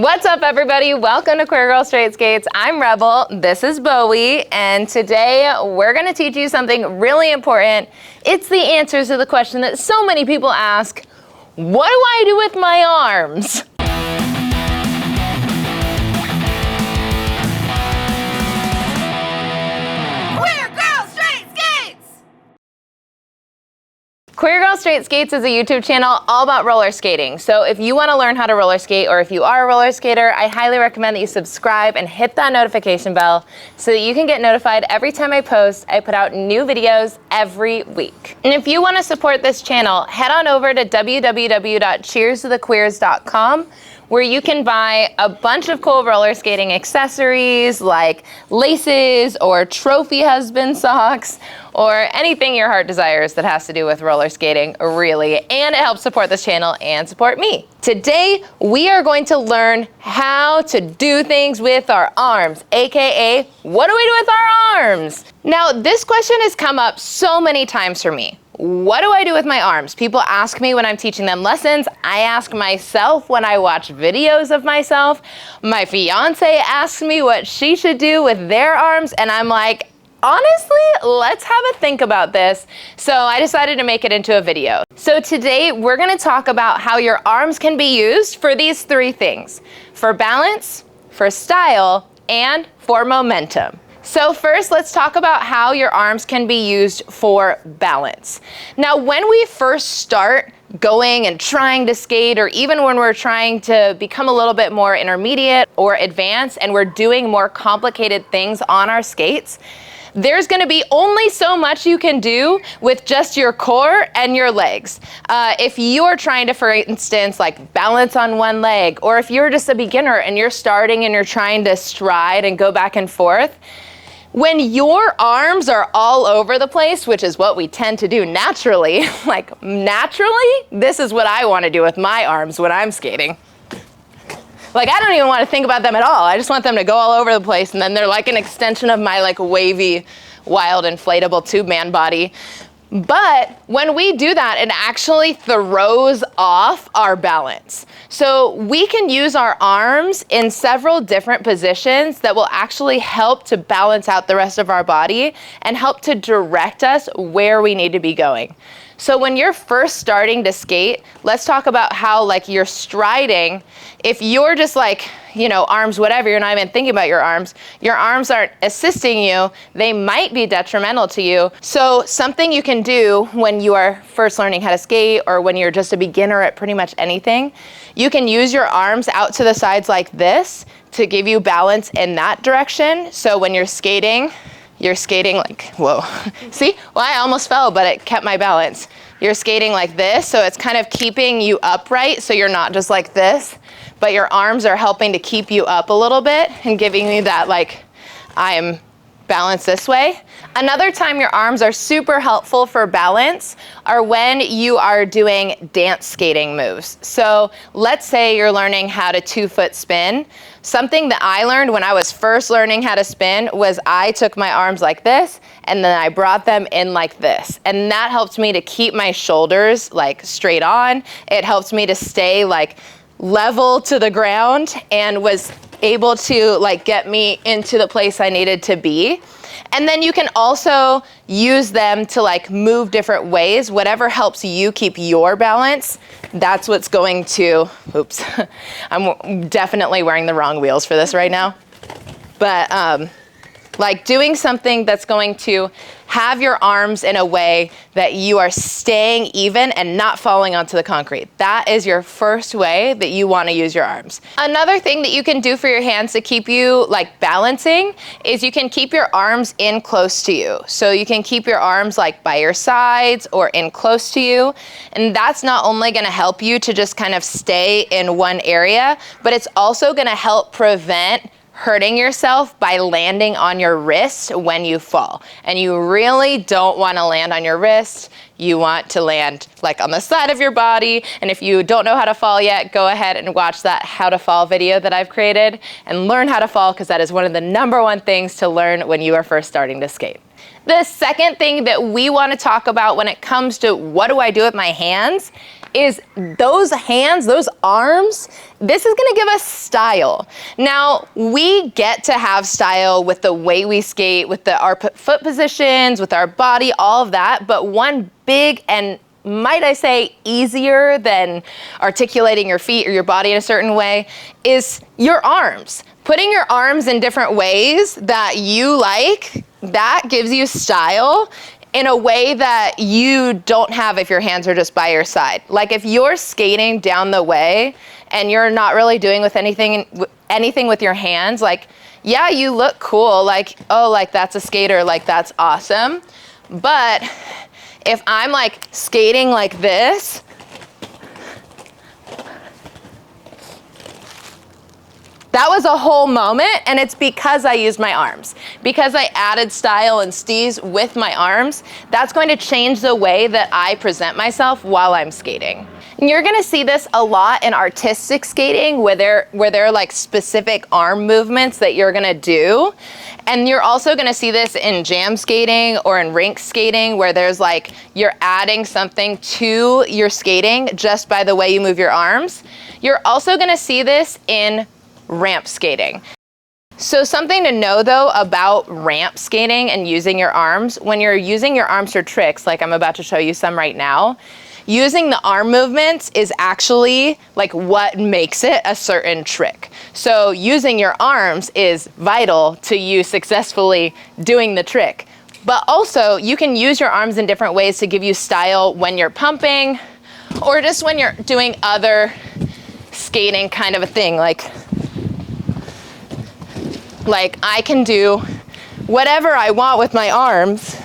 What's up, everybody? Welcome to Queer Girl Straight Skates. I'm Rebel, this is Bowie, and today we're gonna teach you something really important. It's the answers to the question that so many people ask, what do I do with my arms? Queer Girl Straight Skates is a YouTube channel all about roller skating. So if you want to learn how to roller skate, or if you are a roller skater, I highly recommend that you subscribe and hit that notification bell so that you can get notified every time I post. I put out new videos every week. And if you want to support this channel, head on over to www.cheerstothequeers.com, where you can buy a bunch of cool roller skating accessories like laces or trophy husband socks or anything your heart desires that has to do with roller skating, really. And it helps support this channel and support me. Today, we are going to learn how to do things with our arms, AKA, what do we do with our arms? Now, this question has come up so many times for me. What do I do with my arms? People ask me when I'm teaching them lessons. I ask myself when I watch videos of myself. My fiance asks me what she should do with their arms, and I'm like, honestly, let's have a think about this. So I decided to make it into a video. So today we're gonna talk about how your arms can be used for these three things: for balance, for style, and for momentum. So first, let's talk about how your arms can be used for balance. Now, when we first start going and trying to skate, or even when we're trying to become a little bit more intermediate or advanced and we're doing more complicated things on our skates, there's gonna be only so much you can do with just your core and your legs. If you're trying to, for instance, like balance on one leg, or if you're just a beginner and you're starting and you're trying to stride and go back and forth, when your arms are all over the place, which is what we tend to do naturally, like naturally, this is what I wanna do with my arms when I'm skating. Like, I don't even want to think about them at all. I just want them to go all over the place, and then they're like an extension of my like wavy, wild, inflatable tube man body. But when we do that, it actually throws off our balance. So we can use our arms in several different positions that will actually help to balance out the rest of our body and help to direct us where we need to be going. So when you're first starting to skate, let's talk about how like you're striding. If you're just like, you know, arms, whatever, you're not even thinking about your arms aren't assisting you, they might be detrimental to you. So something you can do when you are first learning how to skate, or when you're just a beginner at pretty much anything, you can use your arms out to the sides like this to give you balance in that direction. So when you're skating like, whoa. See? Well, I almost fell, but it kept my balance. You're skating like this, so it's kind of keeping you upright, so you're not just like this, but your arms are helping to keep you up a little bit and giving you that, like, I am balanced this way. Another time your arms are super helpful for balance are when you are doing dance skating moves. So let's say you're learning how to 2-foot spin. Something that I learned when I was first learning how to spin was I took my arms like this, and then I brought them in like this. And that helped me to keep my shoulders like straight on. It helped me to stay like level to the ground, and was able to like get me into the place I needed to be. And then you can also use them to like move different ways. Whatever helps you keep your balance, that's what's going to, oops, I'm definitely wearing the wrong wheels for this right now. But like doing something that's going to have your arms in a way that you are staying even and not falling onto the concrete. That is your first way that you want to use your arms. Another thing that you can do for your hands to keep you like balancing is you can keep your arms in close to you. So you can keep your arms like by your sides or in close to you. And that's not only going to help you to just kind of stay in one area, but it's also going to help prevent hurting yourself by landing on your wrist when you fall. And you really don't want to land on your wrist. You want to land like on the side of your body. And if you don't know how to fall yet, go ahead and watch that how to fall video that I've created and learn how to fall, because that is one of the #1 things to learn when you are first starting to skate. The second thing that we want to talk about when it comes to what do I do with my hands is those hands, those arms, this is gonna give us style. Now, we get to have style with the way we skate, with our foot positions, with our body, all of that, but one big and, might I say, easier than articulating your feet or your body in a certain way is your arms. Putting your arms in different ways that you like, that gives you style in a way that you don't have if your hands are just by your side. Like if you're skating down the way and you're not really doing with anything with your hands, like, yeah, you look cool, like, oh, like that's a skater, like that's awesome. But if I'm like skating like this, that was a whole moment, and it's because I used my arms. Because I added style and steez with my arms, that's going to change the way that I present myself while I'm skating. And you're gonna see this a lot in artistic skating where there are like specific arm movements that you're gonna do. And you're also gonna see this in jam skating or in rink skating where there's like, you're adding something to your skating just by the way you move your arms. You're also gonna see this in ramp skating. So something to know though about ramp skating and using your arms, when you're using your arms for tricks, like I'm about to show you some right now, using the arm movements is actually like what makes it a certain trick. So using your arms is vital to you successfully doing the trick. But also you can use your arms in different ways to give you style when you're pumping or just when you're doing other skating kind of a thing. Like I can do whatever I want with my arms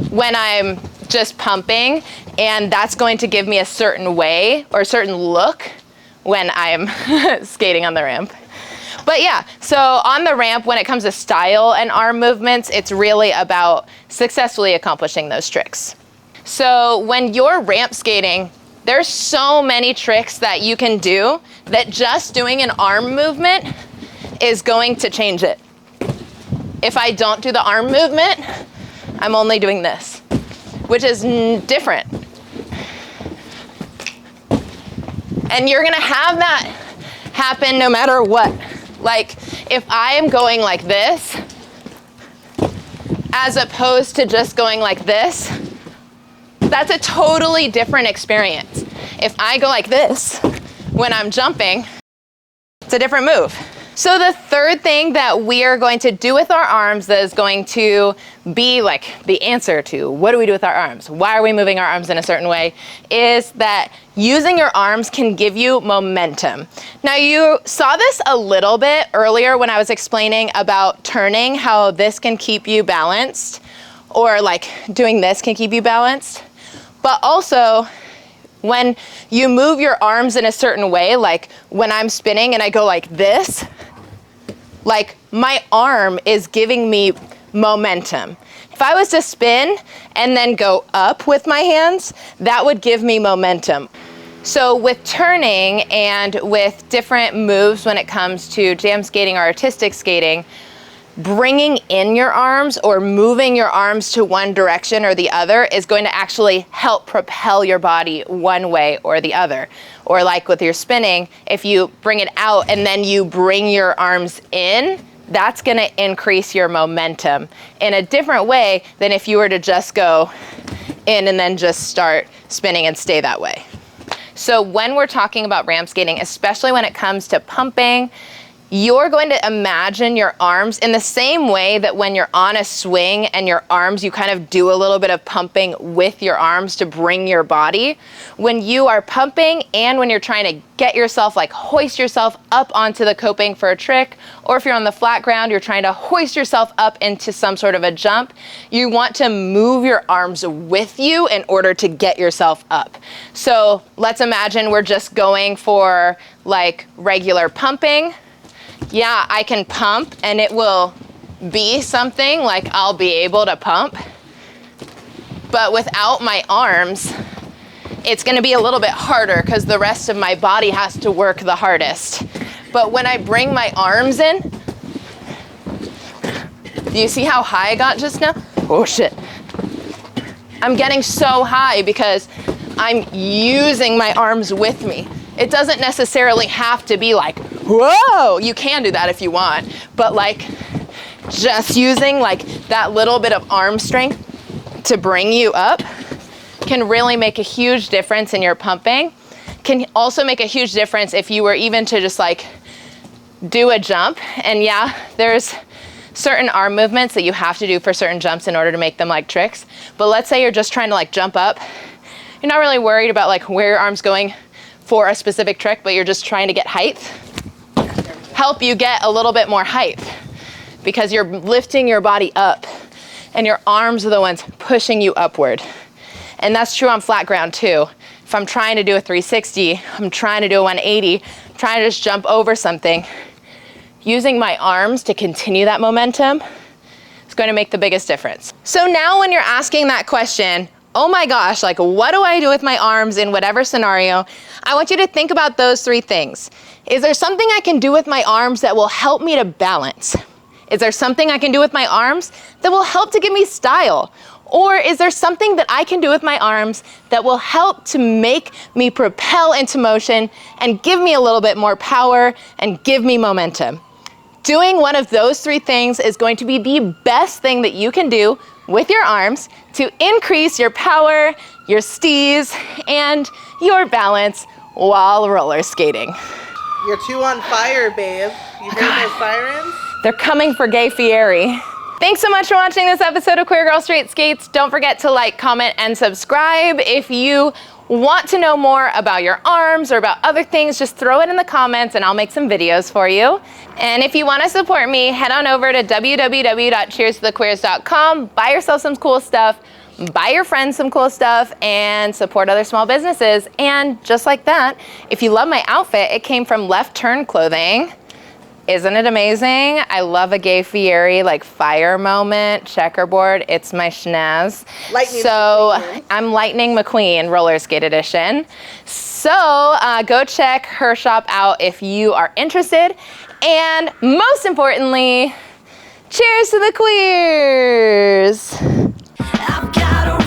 when I'm just pumping, and that's going to give me a certain way or a certain look when I'm skating on the ramp. But yeah, so on the ramp, when it comes to style and arm movements, it's really about successfully accomplishing those tricks. So when you're ramp skating, there's so many tricks that you can do that just doing an arm movement is going to change it. If I don't do the arm movement, I'm only doing this, which is different. And you're gonna have that happen no matter what. Like if I am going like this, as opposed to just going like this, that's a totally different experience. If I go like this when I'm jumping, it's a different move. So the third thing that we are going to do with our arms that is going to be like the answer to what do we do with our arms? Why are we moving our arms in a certain way? Is that using your arms can give you momentum. Now you saw this a little bit earlier when I was explaining about turning, how this can keep you balanced, or like doing this can keep you balanced. But also, when you move your arms in a certain way, like when I'm spinning and I go like this, like my arm is giving me momentum. If I was to spin and then go up with my hands, that would give me momentum. So with turning and with different moves when it comes to jam skating or artistic skating, bringing in your arms or moving your arms to one direction or the other is going to actually help propel your body one way or the other. Or like with your spinning, if you bring it out and then you bring your arms in, that's going to increase your momentum in a different way than if you were to just go in and then just start spinning and stay that way. So when we're talking about ramp skating, especially when it comes to pumping, you're going to imagine your arms in the same way that when you're on a swing and your arms, you kind of do a little bit of pumping with your arms to bring your body. When you are pumping and when you're trying to get yourself, like hoist yourself up onto the coping for a trick, or if you're on the flat ground, you're trying to hoist yourself up into some sort of a jump, you want to move your arms with you in order to get yourself up. So let's imagine we're just going for like regular pumping. Yeah, I can pump and it will be something like I'll be able to pump, but without my arms, it's gonna be a little bit harder because the rest of my body has to work the hardest. But when I bring my arms in, do you see how high I got just now? Oh shit. I'm getting so high because I'm using my arms with me. It doesn't necessarily have to be like, whoa, you can do that if you want, but like just using like that little bit of arm strength to bring you up can really make a huge difference in your pumping. Can also make a huge difference if you were even to just like do a jump. And yeah, there's certain arm movements that you have to do for certain jumps in order to make them like tricks. But let's say you're just trying to like jump up. You're not really worried about like where your arm's going for a specific trick, but you're just trying to get height. Help you get a little bit more height because you're lifting your body up and your arms are the ones pushing you upward. And that's true on flat ground too. If I'm trying to do a 360, I'm trying to do a 180, I'm trying to just jump over something, using my arms to continue that momentum is going to make the biggest difference. So now when you're asking that question, oh my gosh, like what do I do with my arms in whatever scenario? I want you to think about those three things. Is there something I can do with my arms that will help me to balance? Is there something I can do with my arms that will help to give me style? Or is there something that I can do with my arms that will help to make me propel into motion and give me a little bit more power and give me momentum? Doing one of those three things is going to be the best thing that you can do with your arms to increase your power, your steez, and your balance while roller skating. You're too on fire, babe. You hear those sirens? They're coming for Gay Fieri. Thanks so much for watching this episode of Queer Girl Straight Skates. Don't forget to like, comment, and subscribe. If you want to know more about your arms or about other things, just throw it in the comments and I'll make some videos for you. And if you want to support me, head on over to www.cheerstothequeers.com, buy yourself some cool stuff, buy your friends some cool stuff, and support other small businesses. And just like that, if you love my outfit, it came from Left Turn Clothing. Isn't it amazing? I love a Gay Fieri like fire moment, checkerboard. It's my schnaz. I'm Lightning McQueen roller skate edition. So go check her shop out if you are interested. And most importantly, cheers to the queers. I've got a